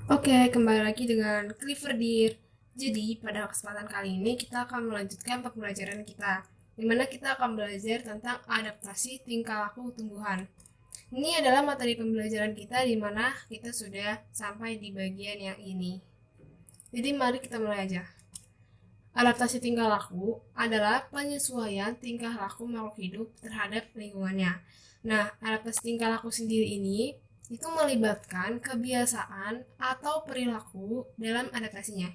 Oke, kembali lagi dengan Clifford Dear. Jadi, pada kesempatan kali ini kita akan melanjutkan pembelajaran kita, di mana kita akan belajar tentang adaptasi tingkah laku tumbuhan. Ini adalah materi pembelajaran kita di mana kita sudah sampai di bagian yang ini. Jadi, mari kita mulai aja. Adaptasi tingkah laku adalah penyesuaian tingkah laku makhluk hidup terhadap lingkungannya. Nah, adaptasi tingkah laku sendiri ini itu melibatkan kebiasaan atau perilaku dalam adaptasinya.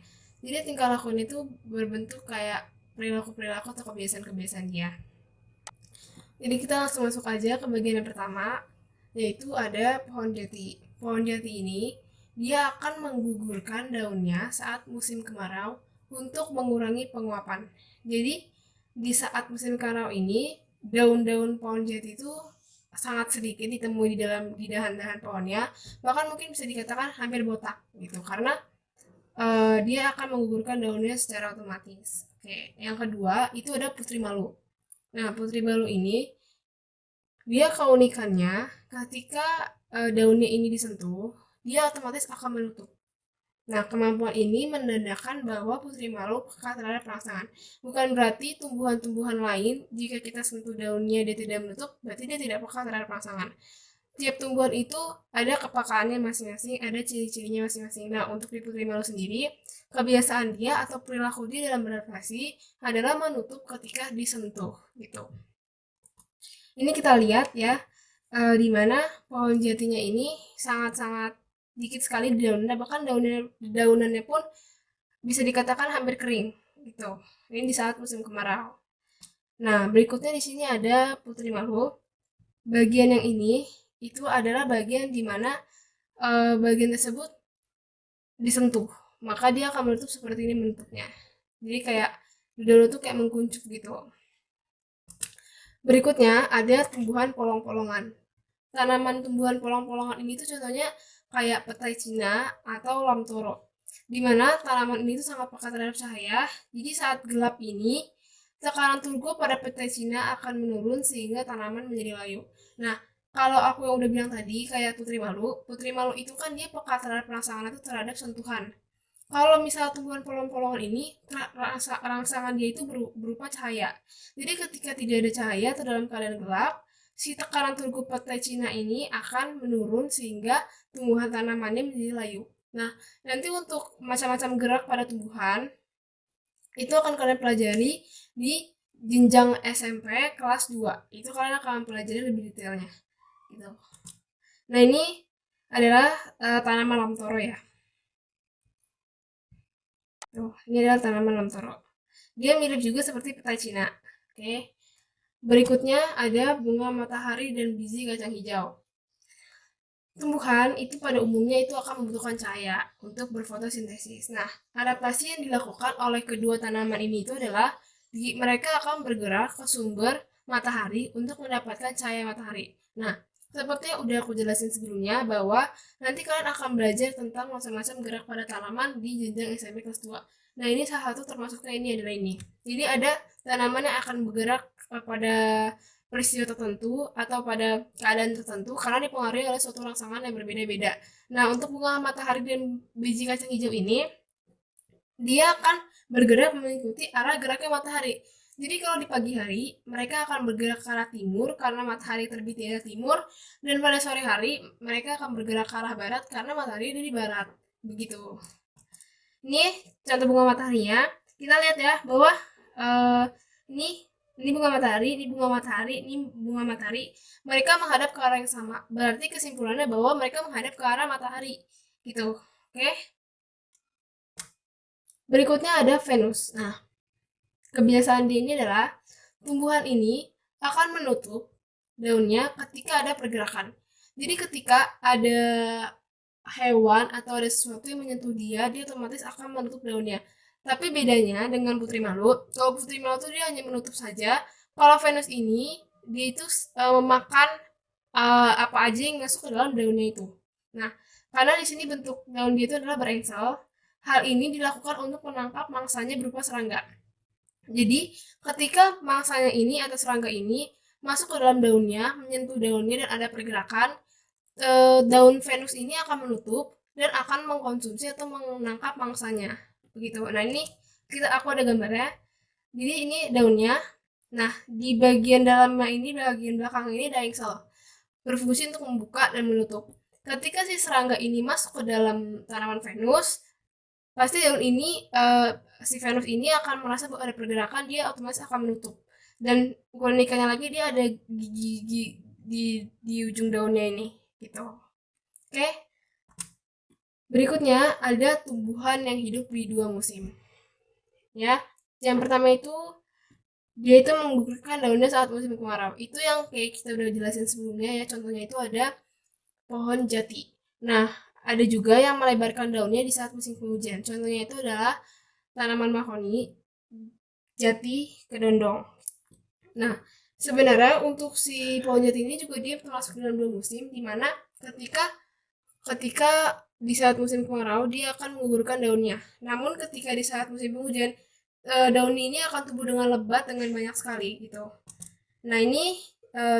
Jadi tingkah laku itu berbentuk kayak perilaku-perilaku atau kebiasaan-kebiasaan dia. Jadi kita langsung masuk aja ke bagian yang pertama, yaitu ada pohon jati. Pohon jati ini dia akan menggugurkan daunnya saat musim kemarau untuk mengurangi penguapan. Jadi di saat musim kemarau ini daun-daun pohon jati itu sangat sedikit ditemui di dahan-dahan pohonnya, bahkan mungkin bisa dikatakan hampir botak gitu karena dia akan menggugurkan daunnya secara otomatis. Oke, yang kedua itu ada putri malu. Nah, putri malu ini dia keunikannya ketika daunnya ini disentuh, dia otomatis akan menutup. Nah, kemampuan ini menandakan bahwa putri malu peka terhadap rangsangan. Bukan berarti tumbuhan-tumbuhan lain, jika kita sentuh daunnya dia tidak menutup, berarti dia tidak peka terhadap rangsangan. Tiap tumbuhan itu ada kepekaannya masing-masing, ada ciri-cirinya masing-masing. Nah, untuk di putri malu sendiri, kebiasaan dia atau perilaku dia dalam beradaptasi adalah menutup ketika disentuh, gitu. Ini kita lihat ya, di mana pohon jatinya ini sangat-sangat dikit sekali di daunnya, bahkan daunannya pun bisa dikatakan hampir kering gitu. Ini di saat musim kemarau. Nah, berikutnya di sini ada putri malu. Bagian yang ini itu adalah bagian di mana bagian tersebut disentuh, maka dia akan menutup seperti ini bentuknya. Jadi kayak di daun itu kayak mengkuncup gitu. Berikutnya ada tumbuhan polong-polongan. Tanaman tumbuhan polong-polongan ini tuh contohnya kayak petai Cina atau lamtoro. Di mana tanaman ini tuh sangat peka terhadap cahaya. Jadi saat gelap ini, tekanan turgo pada petai Cina akan menurun sehingga tanaman menjadi layu. Nah, kalau aku yang udah bilang tadi kayak putri malu itu kan dia peka terhadap rangsangan itu terhadap sentuhan. Kalau misal tumbuhan polong-polongan ini rangsangan dia itu berupa cahaya. Jadi ketika tidak ada cahaya atau dalam keadaan gelap, si tekanan turgo petai Cina ini akan menurun sehingga tumbuhan tanamannya menjadi layu. Nah, nanti untuk macam-macam gerak pada tumbuhan itu akan kalian pelajari di jenjang SMP kelas 2. Itu kalian akan pelajari lebih detailnya. Gitu. Nah, ini adalah tanaman lamtoro ya. Tuh, ini adalah tanaman lamtoro. Dia mirip juga seperti petai Cina. Oke. Berikutnya ada bunga matahari dan biji kacang hijau. Tumbuhan itu pada umumnya itu akan membutuhkan cahaya untuk berfotosintesis. Nah, adaptasi yang dilakukan oleh kedua tanaman ini itu adalah mereka akan bergerak ke sumber matahari untuk mendapatkan cahaya matahari. Nah, seperti yang udah aku jelasin sebelumnya bahwa nanti kalian akan belajar tentang macam-macam gerak pada tanaman di jenjang SMP kelas 2. Nah, ini salah satu termasuknya ini adalah ini. Jadi ada tanaman yang akan bergerak pada peristiwa tertentu atau pada keadaan tertentu karena dipengaruhi oleh suatu rangsangan yang berbeda-beda. Nah, untuk bunga matahari dan biji kacang hijau ini, dia akan bergerak mengikuti arah geraknya matahari. Jadi kalau di pagi hari, mereka akan bergerak ke arah timur karena matahari terbit di arah timur, dan pada sore hari mereka akan bergerak ke arah barat karena matahari ada di barat. Begitu. Ini contoh bunga mataharinya. Kita lihat ya bahwa uh, ini ini bunga matahari, ini bunga matahari, ini bunga matahari. Mereka menghadap ke arah yang sama. Berarti kesimpulannya bahwa mereka menghadap ke arah matahari. Gitu. Oke. Berikutnya ada Venus. Nah, kebiasaan dia ini adalah tumbuhan ini akan menutup daunnya ketika ada pergerakan. Jadi ketika ada hewan atau ada sesuatu yang menyentuh dia, dia otomatis akan menutup daunnya. Tapi bedanya dengan putri malu, kalau putri malu tuh dia hanya menutup saja. Kalau Venus ini dia itu memakan apa aja yang masuk ke dalam daunnya itu. Nah, karena di sini bentuk daun dia itu adalah berengsel, hal ini dilakukan untuk menangkap mangsanya berupa serangga. Jadi, ketika mangsanya ini atau serangga ini masuk ke dalam daunnya, menyentuh daunnya dan ada pergerakan, daun Venus ini akan menutup dan akan mengkonsumsi atau menangkap mangsanya. Begitu. Nah, ini aku ada gambarnya. Jadi ini daunnya. Nah, di bagian dalamnya ini, bagian belakang ini ada engsel, berfungsi untuk membuka dan menutup. Ketika si serangga ini masuk ke dalam tanaman Venus, pasti daun ini si Venus ini akan merasa bahwa ada pergerakan, dia otomatis akan menutup. Dan keunikannya lagi, dia ada gigi di ujung daunnya ini, gitu. Oke. Berikutnya ada tumbuhan yang hidup di 2 musim. Ya. Yang pertama itu dia itu menggugurkan daunnya saat musim kemarau. Itu yang kayak kita udah jelasin sebelumnya ya. Contohnya itu ada pohon jati. Nah, ada juga yang melebarkan daunnya di saat musim penghujan. Contohnya itu adalah tanaman mahoni, jati, kedondong. Nah, sebenarnya untuk si pohon jati ini juga dia termasuk dalam 2 musim, di mana ketika ketika di saat musim kemarau dia akan menggugurkan daunnya. Namun ketika di saat musim penghujan, daun ini akan tumbuh dengan lebat dengan banyak sekali gitu. Nah, ini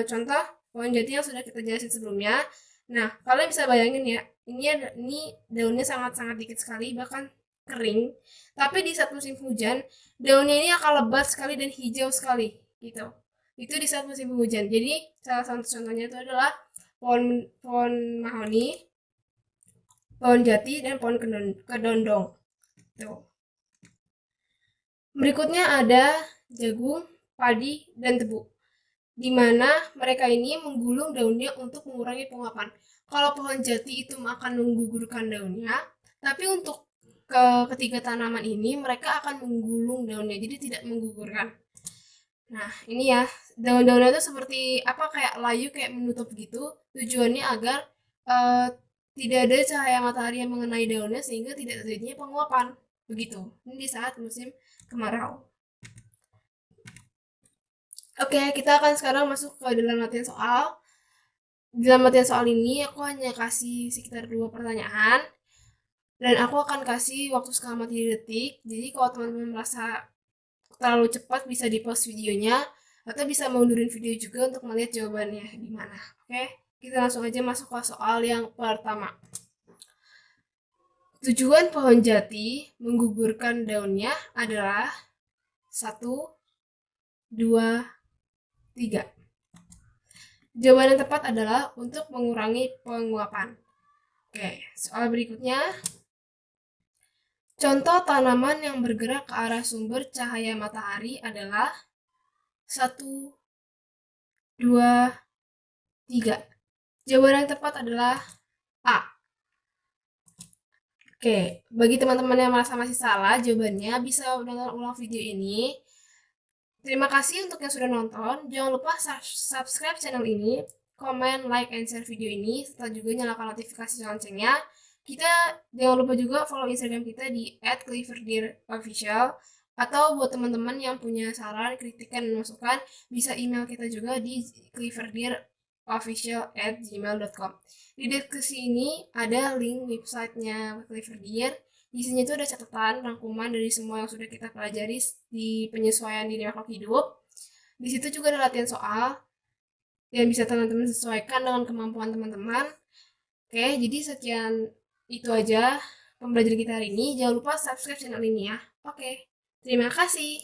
contoh pohon jati yang sudah kita jelasin sebelumnya. Nah, kalian bisa bayangin ya, ini daunnya sangat-sangat dikit sekali, bahkan kering. Tapi di saat musim hujan, daunnya ini akan lebat sekali dan hijau sekali gitu. Itu di saat musim hujan. Jadi salah satu contohnya itu adalah pohon pohon mahoni, pohon jati, dan pohon kedondong. Tuh. Berikutnya ada jagung, padi, dan tebu, di mana mereka ini menggulung daunnya untuk mengurangi penguapan. Kalau pohon jati itu akan menggugurkan daunnya, tapi untuk ketiga tanaman ini mereka akan menggulung daunnya, jadi tidak menggugurkan. Nah, ini ya, daun-daunnya itu seperti apa, kayak layu, kayak menutup gitu. Tujuannya agar uh, tidak ada cahaya matahari yang mengenai daunnya sehingga tidak terjadinya penguapan. Begitu. Ini di saat musim kemarau. Oke, kita akan sekarang masuk ke dalam latihan soal. Di dalam latihan soal ini aku hanya kasih sekitar 2 pertanyaan dan aku akan kasih waktu selama 3 detik. Jadi kalau teman-teman merasa terlalu cepat bisa di-pause videonya atau bisa mundurin video juga untuk melihat jawabannya di mana. Oke, kita langsung aja masuk ke soal yang pertama. Tujuan pohon jati menggugurkan daunnya adalah 1, 2, 3. Jawaban yang tepat adalah untuk mengurangi penguapan. Oke, soal berikutnya. Contoh tanaman yang bergerak ke arah sumber cahaya matahari adalah 1, 2, 3. Jawaban yang tepat adalah A. Oke, bagi teman-teman yang merasa masih salah jawabannya, bisa menonton ulang video ini. Terima kasih untuk yang sudah nonton. Jangan lupa subscribe channel ini, komen, like, and share video ini, serta juga nyalakan notifikasi loncengnya. Kita jangan lupa juga follow Instagram kita di @cleverdeerofficial. Atau buat teman-teman yang punya saran, kritikan, dan masukan, bisa email kita juga di cleverdeerofficial@gmail.com. Di deskripsi ini ada link websitenya Clever Deer. Di sini tuh ada catatan rangkuman dari semua yang sudah kita pelajari di penyesuaian diri makhluk hidup. Di situ juga ada latihan soal yang bisa teman-teman sesuaikan dengan kemampuan teman-teman. Oke, jadi sekian itu aja pembelajaran kita hari ini. Jangan lupa subscribe channel ini ya. Oke, terima kasih.